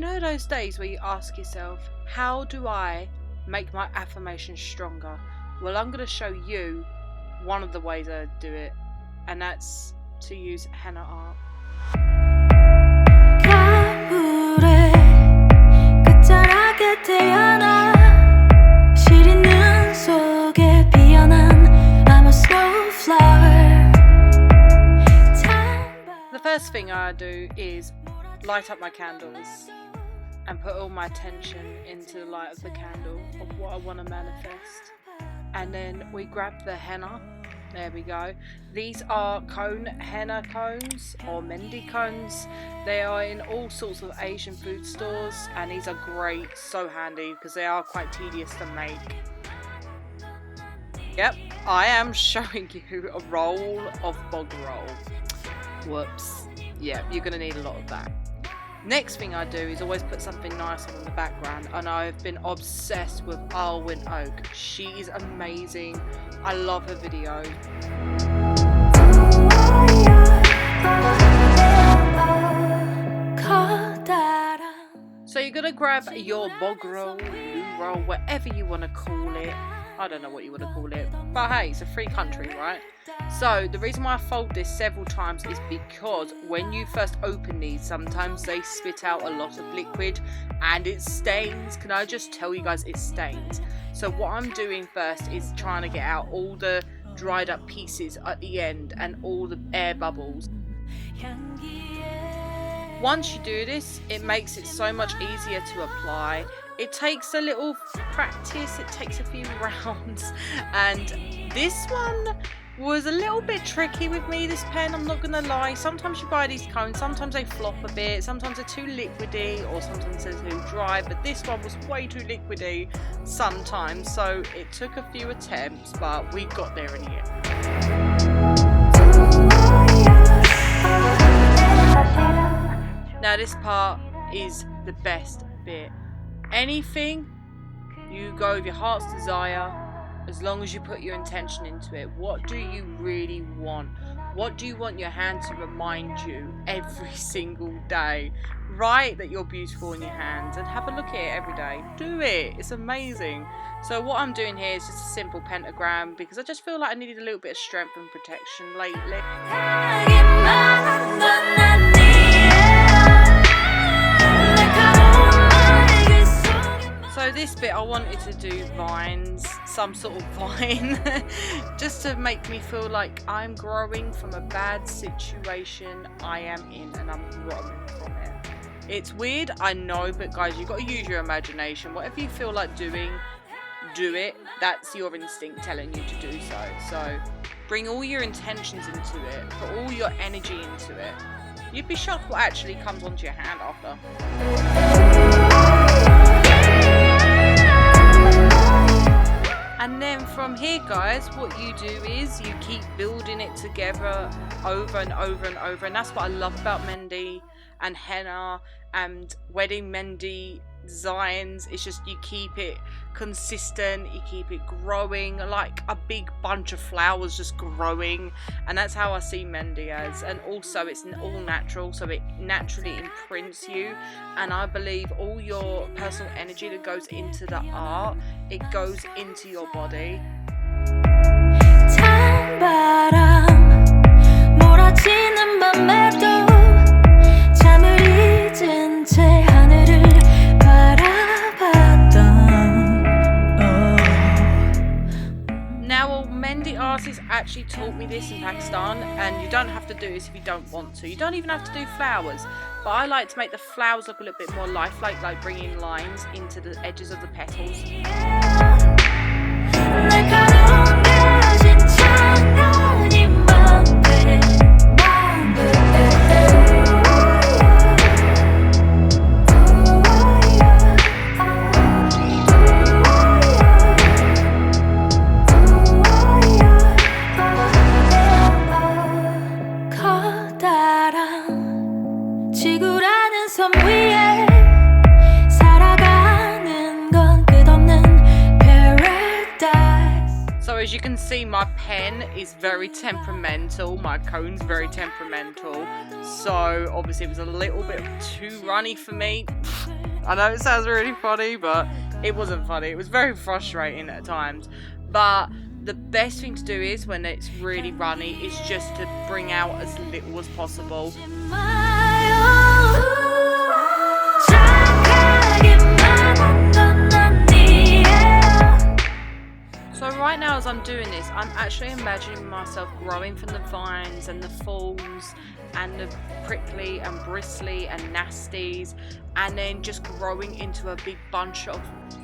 know those days where you ask yourself, how do I make my affirmations stronger? Well, I'm going to show you one of the ways I do it, and that's to use henna art. The first thing I do is light up my candles and put all my attention into the light of the candle of what I want to manifest. And then we grab the henna. There we go. These are henna cones or mendi cones. They are in all sorts of Asian food stores, and these are great, so handy, because they are quite tedious to make. Yep, I am showing you a roll of bog roll. Whoops. Yeah, you're going to need a lot of that. Next thing I do is always put something nice on the background, and I've been obsessed with Alwyn Oak. She is amazing. I love her videos. So you're going to grab your bog roll, loo roll, whatever you want to call it. I don't know what you want to call it, but hey, it's a free country, right? So the reason why I fold this several times is because when you first open these, sometimes they spit out a lot of liquid and it stains. Can I just tell you guys, it stains. So what I'm doing first is trying to get out all the dried up pieces at the end and all the air bubbles. Once you do this, it makes it so much easier to apply. It takes a little practice, it takes a few rounds, and this one was a little bit tricky with me, this pen, I'm not gonna lie. Sometimes you buy these cones, sometimes they flop a bit, sometimes they're too liquidy, or sometimes they're too dry, but this one was way too liquidy sometimes, so it took a few attempts, but we got there in the end. Now this part is the best bit. Anything, you go with your heart's desire, as long as you put your intention into it. What do you really want? What do you want your hand to remind you every single day? Write that you're beautiful in your hands and have a look at it every day. Do it. It's amazing. So what I'm doing here is just a simple pentagram, because I just feel like I needed a little bit of strength and protection lately. So this bit I wanted to do vines, some sort of vine, just to make me feel like I'm growing from a bad situation I am in and I'm growing from it. It's weird, I know, but guys, you've got to use your imagination. Whatever you feel like doing, do it. That's your instinct telling you to do so. So bring all your intentions into it, put all your energy into it. You'd be shocked what actually comes onto your hand after. And then from here, guys, what you do is you keep building it together over and over and over. And that's what I love about Mendi and henna and wedding Mendi designs. It's just you keep it consistent, you keep it growing like a big bunch of flowers just growing, and that's how I see Mendi as. And also it's all natural, so it naturally imprints you, and I believe all your personal energy that goes into the art, it goes into your body. Mendi artists actually taught me this in Pakistan, and you don't have to do this if you don't want to. You don't even have to do flowers, but I like to make the flowers look a little bit more lifelike, like bringing lines into the edges of the petals. So as you can see, my pen is very temperamental, my cone's very temperamental, so obviously it was a little bit too runny for me. I know it sounds really funny, but it wasn't funny. It was very frustrating at times. But the best thing to do is, when it's really runny, is just to bring out as little as possible. So right now, as I'm doing this, I'm actually imagining myself growing from the vines and the thorns and the prickly and bristly and nasties, and then just growing into a big bunch of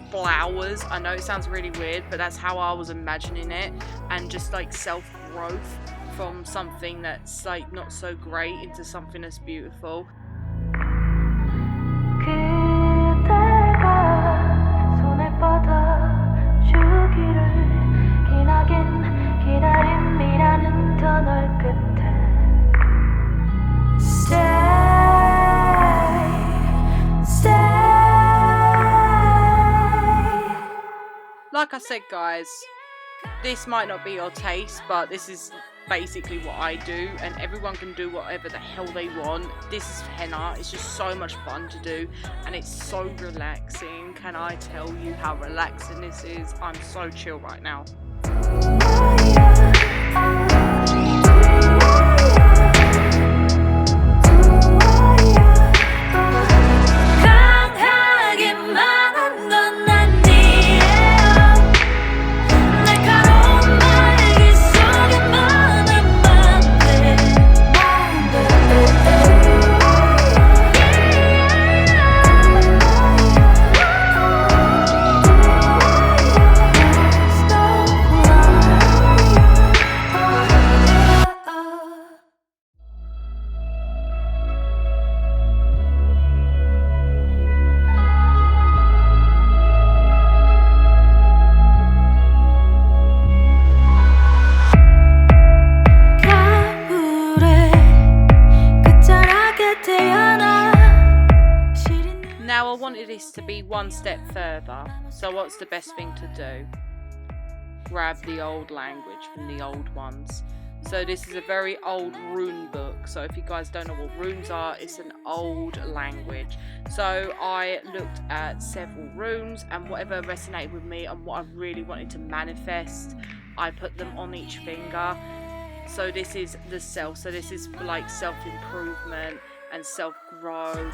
flowers. I know it sounds really weird, but that's how I was imagining it, and just like self-growth from something that's like not so great into something that's beautiful. Like I said, guys, this might not be your taste, but this is basically what I do, and everyone can do whatever the hell they want. This is henna. It's just so much fun to do, and it's so relaxing. Can I tell you how relaxing this is? I'm so chill right now. Now I wanted this to be one step further, so what's the best thing to do? Grab the old language from the old ones. So this is a very old rune book, so if you guys don't know what runes are, it's an old language. So I looked at several runes, and whatever resonated with me and what I really wanted to manifest, I put them on each finger. So this is the self, so this is for like self-improvement and self-growth.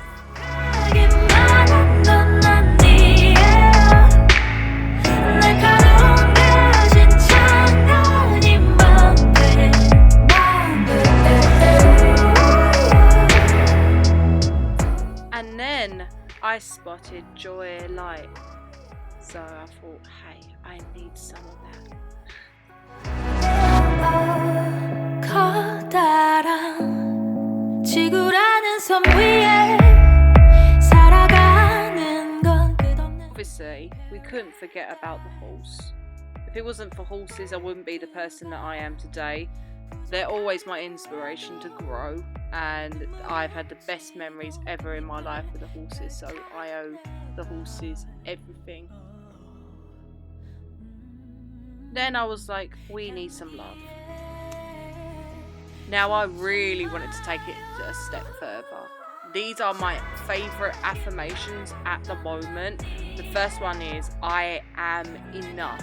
And then I spotted joy light, so I thought, hey, I need some of that. Obviously, we couldn't forget about the horse. If it wasn't for horses, I wouldn't be the person that I am today. They're always my inspiration to grow, and I've had the best memories ever in my life with the horses, so I owe the horses everything. Then I was like, we need some love. Now I really wanted to take it a step further. These are my favourite affirmations at the moment. The first one is, I am enough.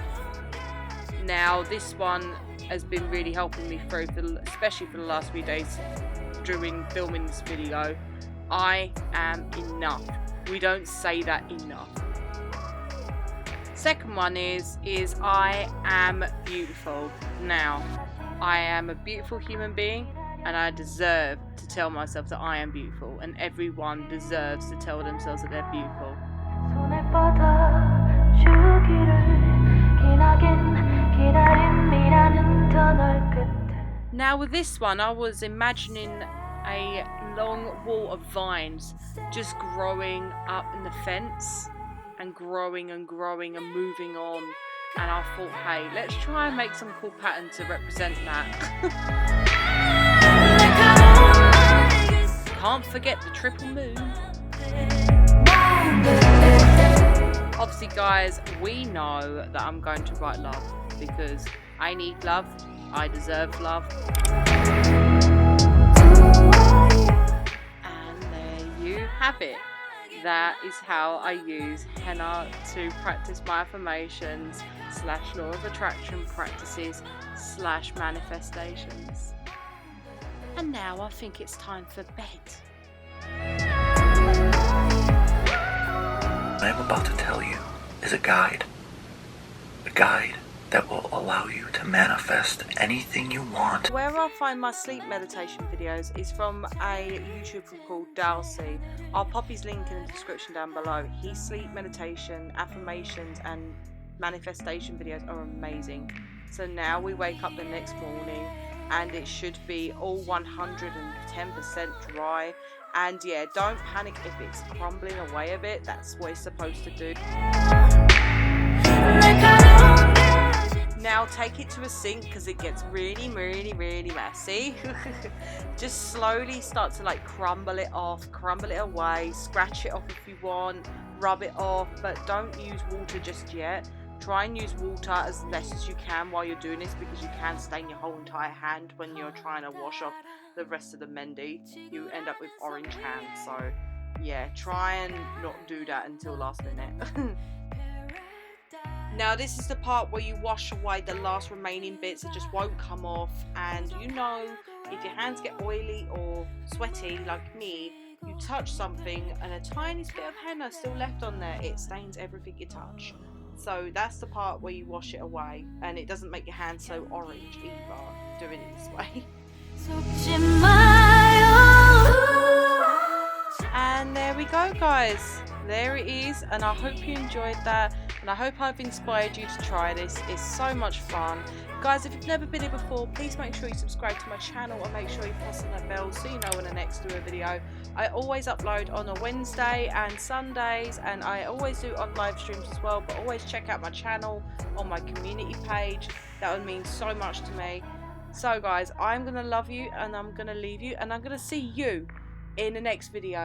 Now this one has been really helping me through, especially for the last few days during filming this video. I am enough. We don't say that enough. Second one is I am beautiful. Now, I am a beautiful human being, and I deserve to tell myself that I am beautiful, and everyone deserves to tell themselves that they're beautiful. Now with this one, I was imagining a long wall of vines just growing up in the fence and growing and growing and moving on, and I thought, hey, let's try and make some cool pattern to represent that. Can't forget the triple moon. Obviously, guys, we know that I'm going to write love because I need love, I deserve love. And there you have it. that is how I use henna to practice my affirmations / law of attraction practices / manifestations. And now I think it's time for bed. What I'm about to tell you is a guide that will allow you to manifest anything you want. Where I find my sleep meditation videos is from a YouTuber called Darcy. I'll pop his link in the description down below. His sleep meditation, affirmations and manifestation videos are amazing. So now we wake up the next morning and it should be all 110% dry. And yeah, don't panic if it's crumbling away a bit. That's what it's supposed to do. Now take it to a sink because it gets really messy. Just slowly start to like crumble it away, scratch it off if you want, rub it off, but don't use water just yet. Try and use water as less as you can while you're doing this, because you can stain your whole entire hand when you're trying to wash off the rest of the Mendy. You end up with orange hands, so yeah, try and not do that until last minute. Now this is the part where you wash away the last remaining bits. It just won't come off, and you know, if your hands get oily or sweaty like me, you touch something and a tiny bit of henna still left on there, it stains everything you touch. So that's the part where you wash it away, and it doesn't make your hands so orange either doing it this way. And there we go guys, there it is, and I hope you enjoyed that, and I hope I've inspired you to try this. It's so much fun. Guys, if you've never been here before, please make sure you subscribe to my channel and make sure you press on that bell so you know when I next do a video. I always upload on a Wednesday and Sundays, and I always do on live streams as well, but always check out my channel on my community page. That would mean so much to me. So guys, I'm going to love you and I'm going to leave you, and I'm going to see you in the next video.